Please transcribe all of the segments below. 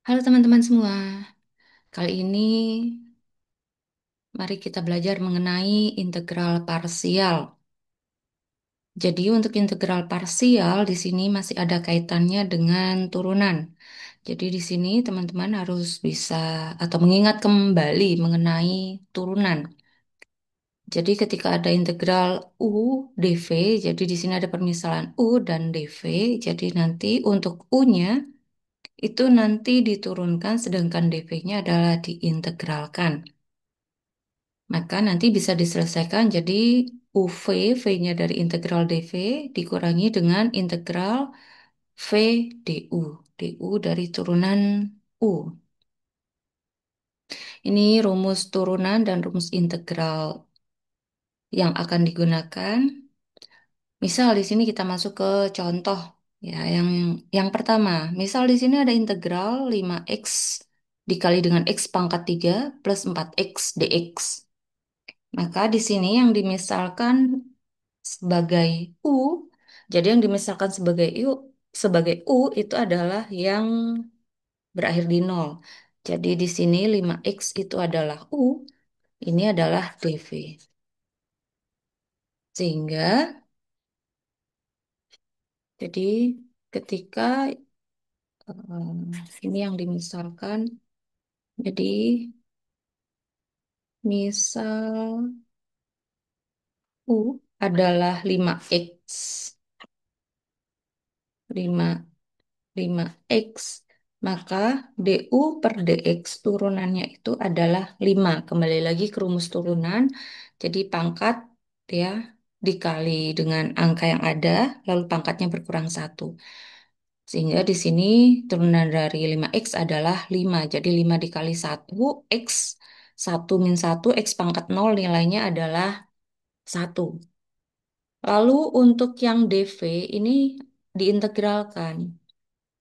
Halo teman-teman semua, kali ini mari kita belajar mengenai integral parsial. Jadi untuk integral parsial di sini masih ada kaitannya dengan turunan. Jadi di sini teman-teman harus bisa atau mengingat kembali mengenai turunan. Jadi ketika ada integral U dv, jadi di sini ada permisalan U dan dv. Jadi nanti untuk U-nya itu nanti diturunkan sedangkan dv-nya adalah diintegralkan. Maka nanti bisa diselesaikan jadi UV, V-nya dari integral dV dikurangi dengan integral V du. Du dari turunan U. Ini rumus turunan dan rumus integral yang akan digunakan. Misal di sini kita masuk ke contoh ya yang pertama. Misal di sini ada integral 5x dikali dengan x pangkat 3 plus 4x dx. Maka di sini yang dimisalkan sebagai U. Jadi yang dimisalkan sebagai U itu adalah yang berakhir di nol. Jadi di sini 5x itu adalah U, ini adalah dV. Sehingga jadi ketika ini yang dimisalkan, jadi misal U adalah 5x. 5 5x, maka du per dx turunannya itu adalah 5. Kembali lagi ke rumus turunan, jadi pangkat ya dikali dengan angka yang ada, lalu pangkatnya berkurang 1. Sehingga di sini turunan dari 5x adalah 5. Jadi 5 dikali 1, x 1 min 1, x pangkat 0 nilainya adalah 1. Lalu untuk yang dv ini diintegralkan.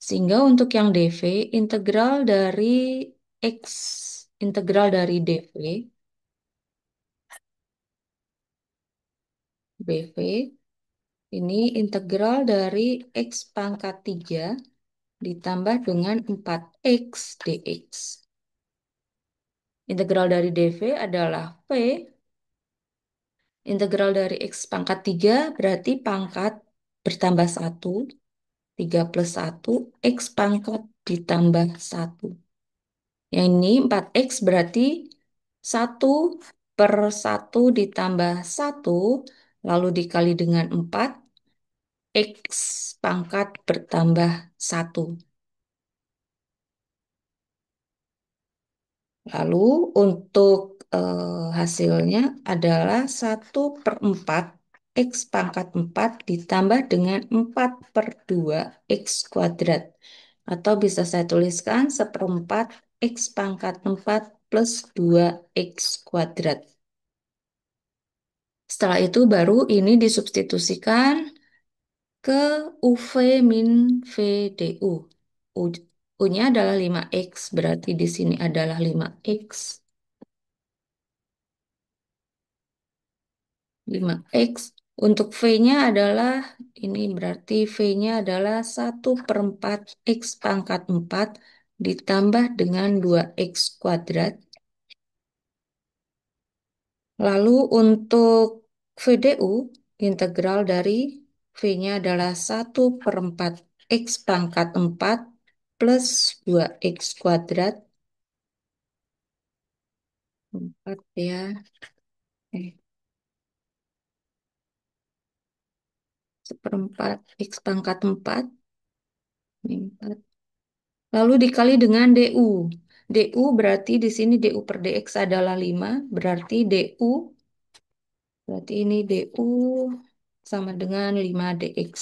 Sehingga untuk yang dv, integral dari x, integral dari bv, ini integral dari x pangkat 3 ditambah dengan 4x dx. Integral dari dv adalah v, integral dari x pangkat 3 berarti pangkat bertambah 1, 3 plus 1, x pangkat ditambah 1. Yang ini 4x berarti 1/1 ditambah 1, lalu dikali dengan 4, x pangkat bertambah 1. Lalu untuk hasilnya adalah 1/4 x pangkat 4 ditambah dengan 4/2 x kuadrat. Atau bisa saya tuliskan 1/4 x pangkat 4 plus 2x kuadrat. Setelah itu baru ini disubstitusikan ke UV min VDU. U- U-nya adalah 5x, berarti di sini adalah 5x. 5x. Untuk V-nya adalah, ini berarti V-nya adalah 1/4 x pangkat 4 ditambah dengan 2x kuadrat. Lalu untuk VDU, integral dari V-nya adalah 1/4 x pangkat 4 plus 2x kuadrat. 4 ya. Eh, 1/4 x pangkat 4. Ini 4. Lalu dikali dengan DU. DU berarti di sini DU per DX adalah 5. Berarti DU, berarti ini DU sama dengan 5 DX.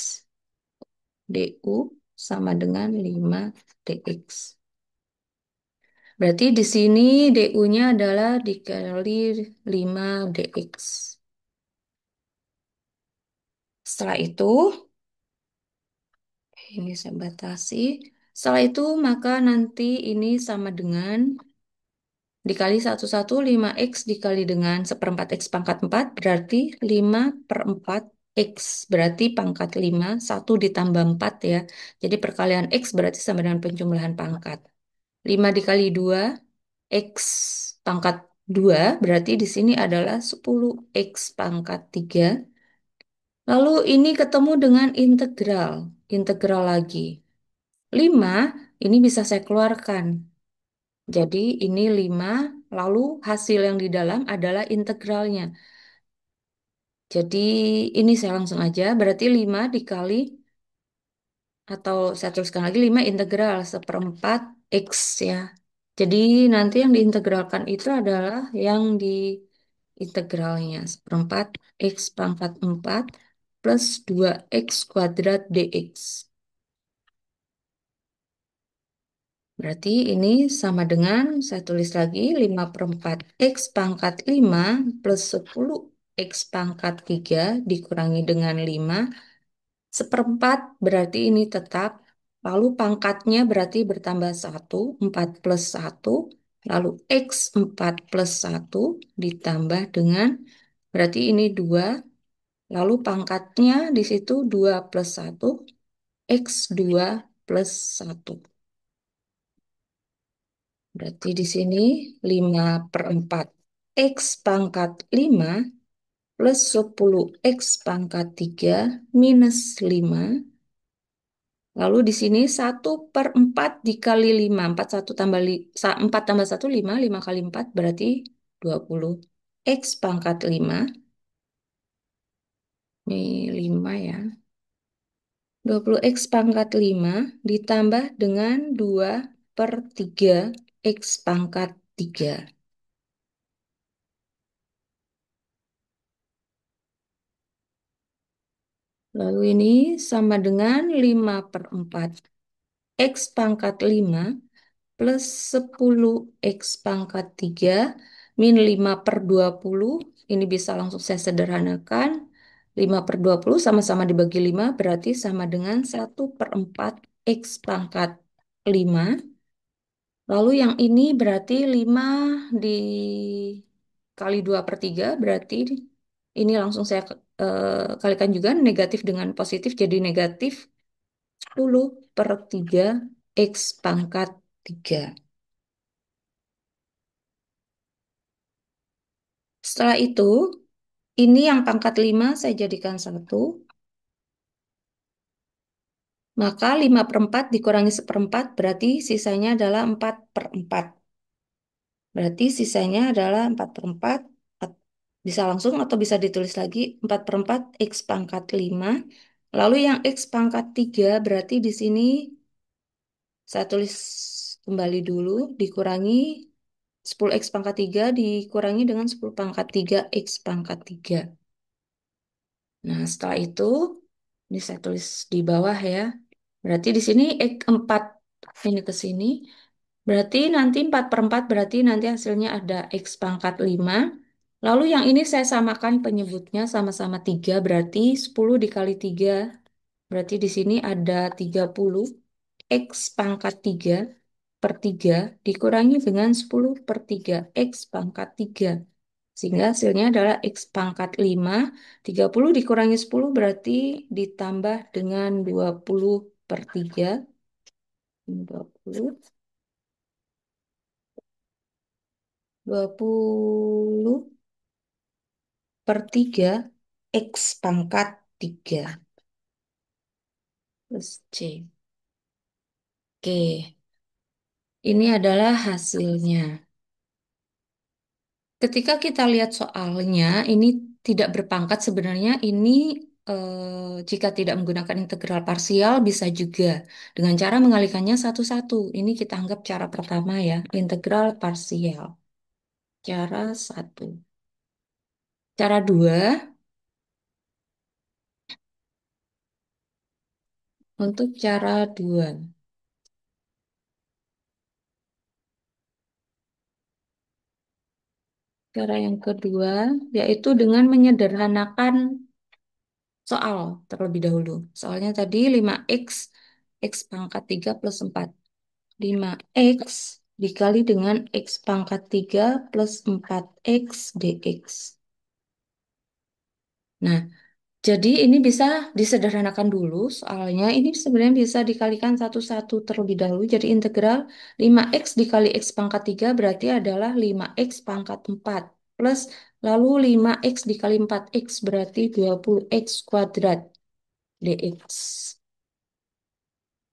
DU sama dengan 5 DX. Berarti di sini DU-nya adalah dikali 5 DX. Setelah itu, ini saya batasi. Setelah itu maka nanti ini sama dengan dikali 1/5 x dikali dengan 1/4 x pangkat 4 berarti 5/4 x. Berarti pangkat 5, 1 ditambah 4 ya. Jadi perkalian x berarti sama dengan penjumlahan pangkat. 5 dikali 2 X pangkat 2 berarti di sini adalah 10 X pangkat 3. Lalu ini ketemu dengan integral. Integral lagi. 5 ini bisa saya keluarkan. Jadi ini 5 lalu hasil yang di dalam adalah integralnya. Jadi ini saya langsung aja. Berarti 5 dikali, atau saya tuliskan lagi 5 integral seperempat X ya. Jadi nanti yang diintegralkan itu adalah yang di integralnya. Seperempat X pangkat 4 plus 2X kuadrat dx. Berarti ini sama dengan, saya tulis lagi, 5 per 4 X pangkat 5 plus 10 X pangkat 3 dikurangi dengan 5. Seperempat berarti ini tetap. Lalu pangkatnya berarti bertambah 1, 4 plus 1. Lalu X 4 plus 1 ditambah dengan, berarti ini 2. Lalu pangkatnya di situ 2 plus 1. X 2 plus 1. Berarti di sini 5 per 4 X pangkat 5 plus 10 X pangkat 3 minus 5. Lalu di sini 1/4 dikali 5. 4 tambah 1, 5. 5 kali 4 berarti 20. X pangkat 5. Ini 5 ya. 20 X pangkat 5 ditambah dengan 2 per 3 X pangkat 3. Lalu ini sama dengan 5 per 4 X pangkat 5 plus 10 X pangkat 3 min 5 per 20. Ini bisa langsung saya sederhanakan. 5 per 20 sama-sama dibagi 5 berarti sama dengan 1/4 X pangkat 5. Lalu yang ini berarti 5 dikali 2/3 berarti ini langsung saya kalikan juga negatif dengan positif jadi negatif 10/3 X pangkat 3. Setelah itu, ini yang pangkat 5 saya jadikan 1. Maka 5/4 dikurangi seperempat berarti sisanya adalah 4/4. Berarti sisanya adalah 4/4. Bisa langsung atau bisa ditulis lagi 4/4 X pangkat 5. Lalu yang X pangkat 3 berarti di sini saya tulis kembali dulu dikurangi 10 X pangkat 3 dikurangi dengan 10 pangkat 3 X pangkat 3. Nah, setelah itu, ini saya tulis di bawah ya. Berarti di sini X 4 ini ke sini. Berarti nanti 4/4 berarti nanti hasilnya ada X pangkat 5. Lalu yang ini saya samakan penyebutnya sama-sama 3. Berarti 10 dikali 3. Berarti di sini ada 30. X pangkat 3 per 3 dikurangi dengan 10 per 3 X pangkat 3. Sehingga hasilnya adalah X pangkat 5. 30 dikurangi 10 berarti ditambah dengan 20 per 3. 20. 20 per 3 X pangkat 3 plus C. Oke, ini adalah hasilnya. Ketika kita lihat soalnya, ini tidak berpangkat sebenarnya ini jika tidak menggunakan integral parsial bisa juga dengan cara mengalihkannya satu-satu. Ini kita anggap cara pertama ya, integral parsial. Cara satu. Cara dua, untuk cara dua. Cara yang kedua, yaitu dengan menyederhanakan soal terlebih dahulu. Soalnya tadi 5X, X pangkat 3 plus 4. 5X dikali dengan X pangkat 3 plus 4X dx. Nah, Jadi ini bisa disederhanakan dulu, soalnya ini sebenarnya bisa dikalikan satu-satu terlebih dahulu. Jadi integral 5x dikali x pangkat 3 berarti adalah 5x pangkat 4. Plus lalu 5x dikali 4x berarti 20x kuadrat dx.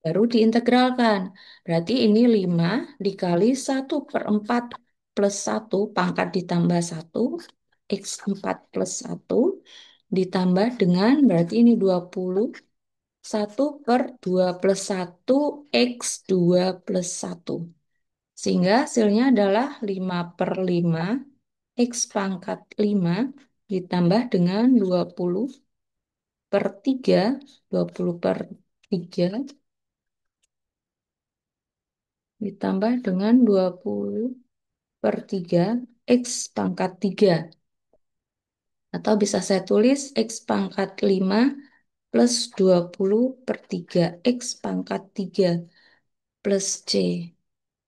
Baru diintegralkan. Berarti ini 5 dikali 1/4 plus 1 pangkat ditambah 1 x 4 plus 1 ditambah dengan berarti ini 20 1/2 plus 1 x 2 plus 1. Sehingga hasilnya adalah 5/5 x pangkat 5 ditambah dengan 20/3. 20/3 ditambah dengan 20/3 x pangkat 3. Atau bisa saya tulis x pangkat 5 plus 20/3 x pangkat 3 plus c.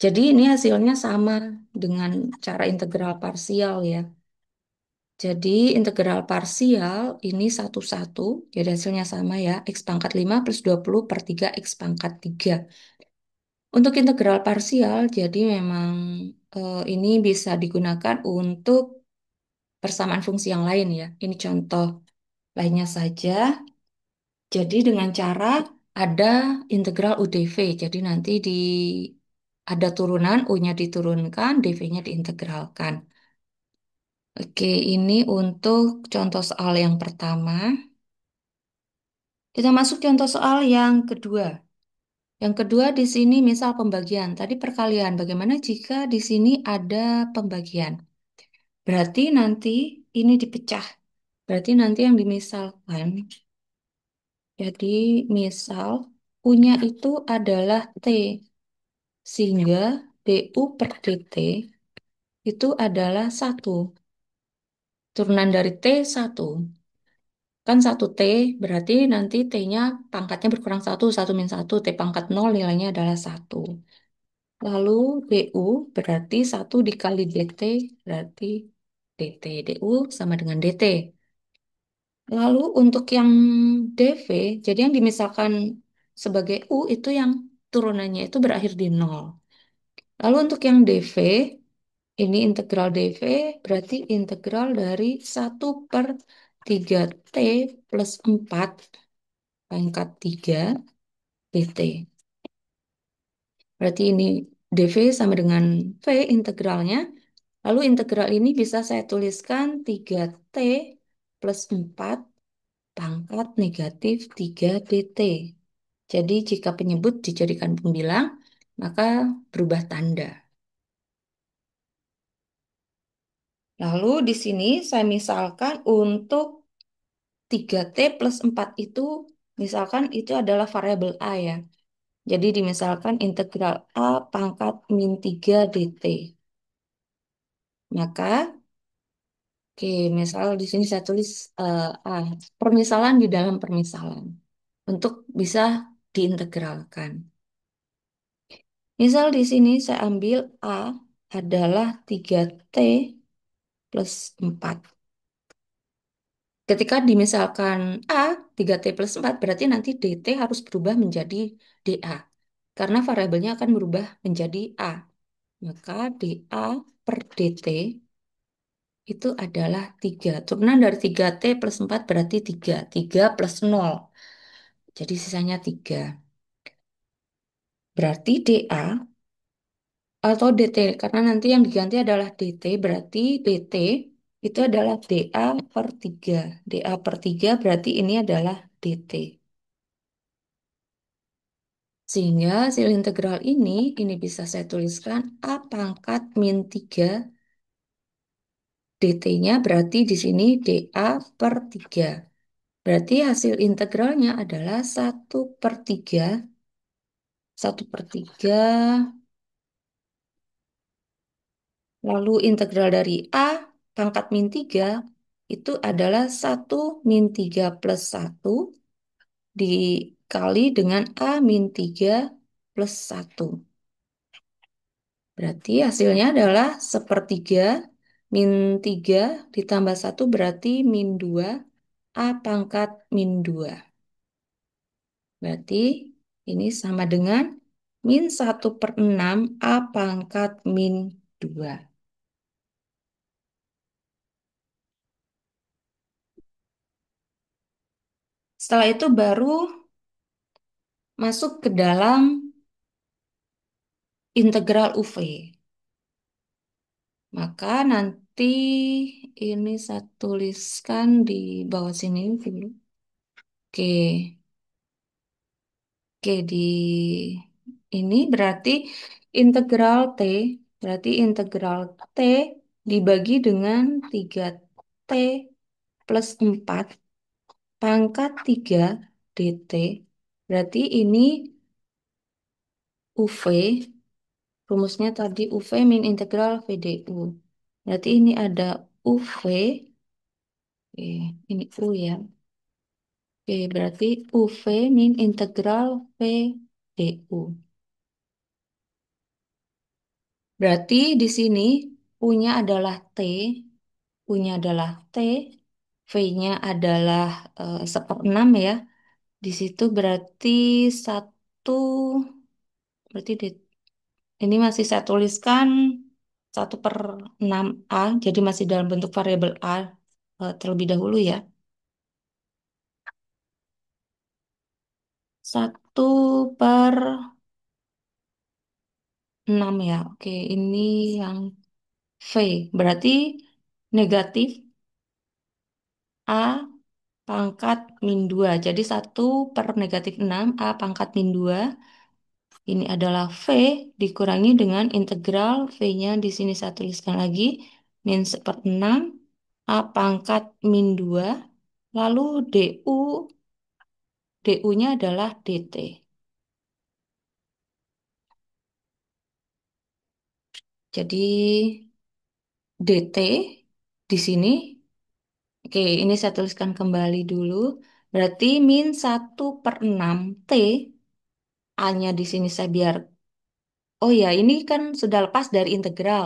Jadi ini hasilnya sama dengan cara integral parsial ya. Jadi integral parsial ini satu-satu, jadi hasilnya sama ya. X pangkat 5 plus 20/3 x pangkat 3. Untuk integral parsial, jadi memang ini bisa digunakan untuk persamaan fungsi yang lain ya. Ini contoh lainnya saja. Jadi dengan cara ada integral UDV. Jadi nanti ada turunan, U-nya diturunkan, DV-nya diintegralkan. Oke, ini untuk contoh soal yang pertama. Kita masuk contoh soal yang kedua. Yang kedua di sini misal pembagian. Tadi perkalian. Bagaimana jika di sini ada pembagian? Berarti nanti ini dipecah. Berarti nanti yang dimisalkan. Jadi misal punya itu adalah T. Sehingga DU per DT itu adalah 1. Turunan dari T 1. Kan 1T berarti nanti T-nya pangkatnya berkurang 1. 1 - 1. T pangkat 0 nilainya adalah 1. Lalu DU berarti 1 dikali DT berarti DT. DU sama dengan DT. Lalu untuk yang DV, jadi yang dimisalkan sebagai U itu yang turunannya itu berakhir di 0. Lalu untuk yang DV, ini integral DV berarti integral dari 1/3 T plus 4 pangkat 3 DT. Berarti ini DV sama dengan V integralnya. Lalu integral ini bisa saya tuliskan 3T plus 4 pangkat negatif 3 DT. Jadi jika penyebut dijadikan pembilang, maka berubah tanda. Lalu di sini saya misalkan untuk 3T plus 4 itu, misalkan itu adalah variabel A ya. Jadi dimisalkan integral A pangkat min 3 DT. Maka, oke, misal di sini saya tulis A, permisalan di dalam permisalan. Untuk bisa diintegralkan. Misal di sini saya ambil A adalah 3T plus 4. Ketika dimisalkan A 3T plus 4 berarti nanti DT harus berubah menjadi DA. Karena variabelnya akan berubah menjadi A. Maka DA per DT itu adalah 3. Turunan dari 3T plus 4 berarti 3. 3 plus 0. Jadi sisanya 3. Berarti DA atau DT, karena nanti yang diganti adalah DT, berarti DT itu adalah DA per 3. DA per 3 berarti ini adalah DT. Sehingga hasil integral ini bisa saya tuliskan A pangkat min 3 DT-nya berarti di sini DA per 3. Berarti hasil integralnya adalah 1/3. 1/3. Lalu integral dari A pangkat min 3 itu adalah 1 - 3 plus 1 dikali dengan A min 3 plus 1. Berarti hasilnya adalah 1/3 min 3 ditambah 1 berarti min 2 A pangkat min 2. Berarti ini sama dengan min 1/6 A pangkat min 2. Setelah itu baru masuk ke dalam integral UV. Maka nanti ini saya tuliskan di bawah sini dulu. Oke, oke di ini berarti integral T, berarti integral T dibagi dengan 3T plus 4 pangkat 3 dt. Berarti ini UV, rumusnya tadi UV min integral VDU. Berarti ini ada UV, ini U ya. Oke, berarti UV min integral VDU. Berarti di sini punya adalah T, punya adalah T, V-nya adalah 1/6 ya. Di situ berarti satu, berarti ini masih saya tuliskan 1/6A, jadi masih dalam bentuk variabel A terlebih dahulu ya. 1/6 ya. Oke, ini yang V. Berarti negatif A pangkat min 2. Jadi 1/-6 A pangkat min 2. Ini adalah V dikurangi dengan integral V-nya di sini saya tuliskan lagi. min 1/6 A pangkat min 2. Lalu DU-nya adalah DT. Jadi DT di sini, oke ini saya tuliskan kembali dulu. Berarti min 1/6 T, A-nya di sini saya biar. Oh ya, ini kan sudah lepas dari integral.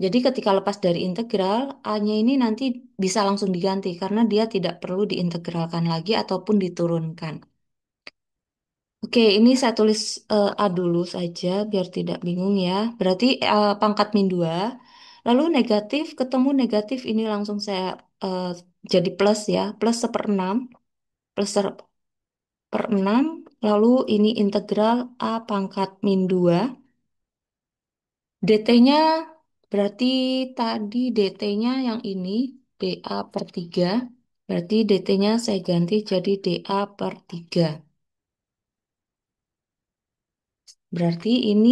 Jadi ketika lepas dari integral, A-nya ini nanti bisa langsung diganti karena dia tidak perlu diintegralkan lagi ataupun diturunkan. Oke, ini saya tulis A dulu saja biar tidak bingung ya. Berarti pangkat min 2. Lalu negatif ketemu negatif ini langsung saya eh, jadi plus ya. Plus 1/6. Plus 1/6. Lalu ini integral A pangkat min 2. DT-nya berarti tadi DT-nya yang ini DA/3. Berarti DT-nya saya ganti jadi DA/3. Berarti ini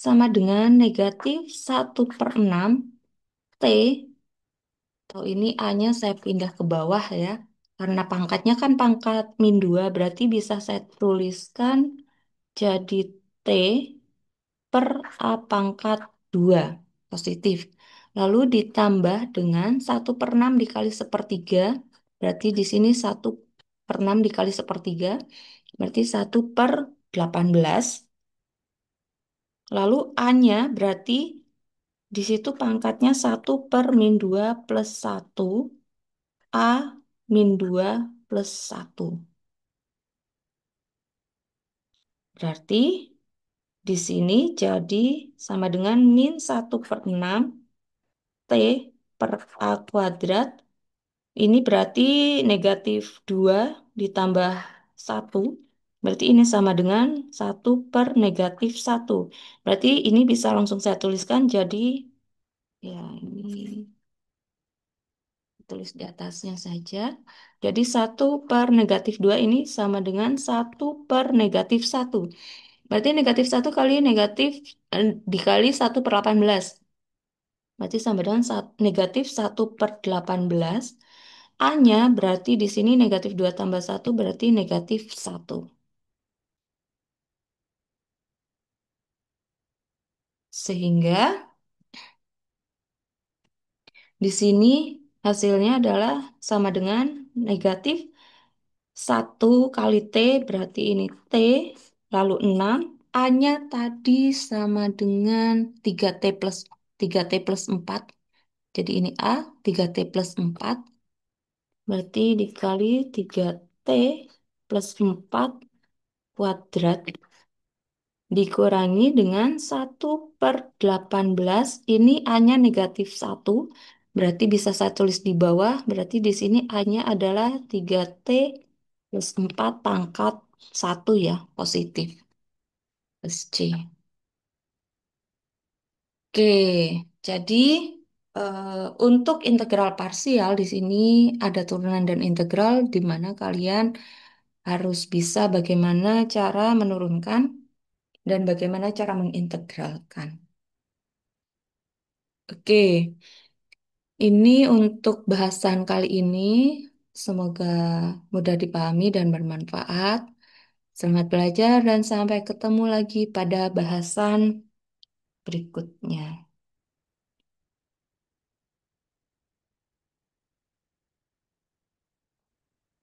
sama dengan negatif 1/6 T. Atau ini A-nya saya pindah ke bawah ya. Karena pangkatnya kan pangkat min 2. Berarti bisa saya tuliskan jadi T per A pangkat 2 positif. Lalu ditambah dengan 1/6 dikali sepertiga. Berarti di sini 1/6 dikali sepertiga. Berarti 1/18. Lalu A-nya berarti di situ pangkatnya 1/-2 plus 1. A min 2 plus 1. Berarti di sini jadi sama dengan min 1/6 T per A kuadrat. Ini berarti negatif 2 ditambah 1. Berarti ini sama dengan 1/-1. Berarti ini bisa langsung saya tuliskan jadi, ya ini tulis di atasnya saja. Jadi 1/-2 ini sama dengan 1/-1. Berarti negatif 1 kali negatif dikali 1/18. Berarti sama dengan negatif 1/18. A-nya berarti di sini negatif 2 tambah 1 berarti negatif 1. Sehingga di sini hasilnya adalah sama dengan negatif 1 kali T berarti ini T lalu 6. A-nya tadi sama dengan 3T plus 4. Jadi ini A 3T plus 4. Berarti dikali 3T plus 4 kuadrat dikurangi dengan 1/18. Ini A-nya -1. Berarti bisa saya tulis di bawah. Berarti di sini A-nya adalah 3T plus 4 pangkat 1 ya, positif. Plus C. Oke, jadi eh, untuk integral parsial di sini ada turunan dan integral di mana kalian harus bisa bagaimana cara menurunkan dan bagaimana cara mengintegralkan. Oke, ini untuk bahasan kali ini. Semoga mudah dipahami dan bermanfaat. Selamat belajar dan sampai ketemu lagi pada bahasan berikutnya.